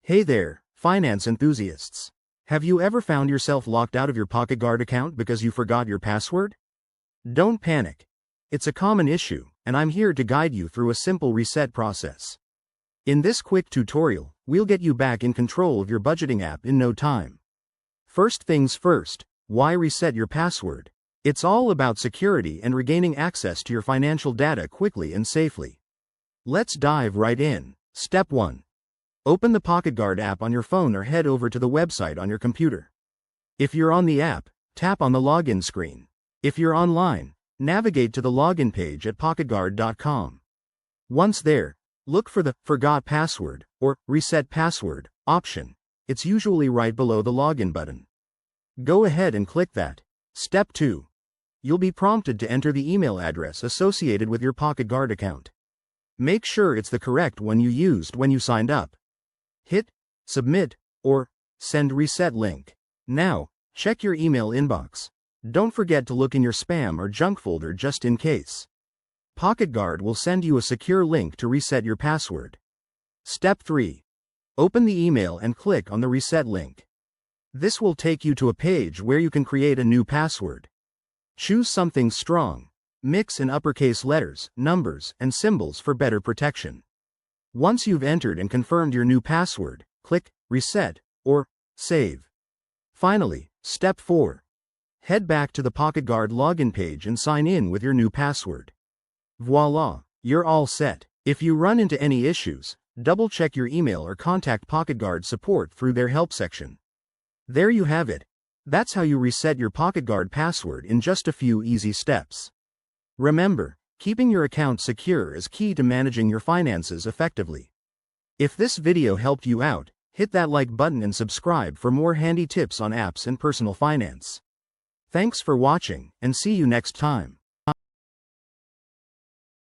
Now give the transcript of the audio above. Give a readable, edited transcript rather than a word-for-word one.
Hey there, finance enthusiasts. Have you ever found yourself locked out of your pocketguard account because you forgot your password? Don't panic. It's a common issue, and I'm here to guide you through a simple reset process. In this quick tutorial, we'll get you back in control of your budgeting app in no time. First things first, why reset your password? It's all about security and regaining access to your financial data quickly and safely. Let's dive right in. Step 1. Open the pocketguard app on your phone or head over to the website on your computer. If you're on the app, tap on the login screen. If you're online, navigate to the login page at pocketguard.com. Once there, look for the Forgot Password or Reset Password option. It's usually right below the login button. Go ahead and click that. Step 2. You'll be prompted to enter the email address associated with your pocketguard account. Make sure it's the correct one you used when you signed up. Hit Submit or Send Reset link. Now, check your email inbox. Don't forget to look in your spam or junk folder just in case. pocketguard will send you a secure link to reset your password. Step 3. Open the email and click on the reset link. This will take you to a page where you can create a new password. Choose something strong. Mix in uppercase letters, numbers, and symbols for better protection. Once you've entered and confirmed your new password, click Reset or Save. Finally, Step 4. Head back to the pocketguard login page and sign in with your new password. Voila, you're all set. If you run into any issues, double-check your email or contact pocketguard support through their help section. There you have it. That's how you reset your pocketguard password in just a few easy steps. Remember, keeping your account secure is key to managing your finances effectively. If this video helped you out, hit that like button and subscribe for more handy tips on apps and personal finance. Thanks for watching, and see you next time.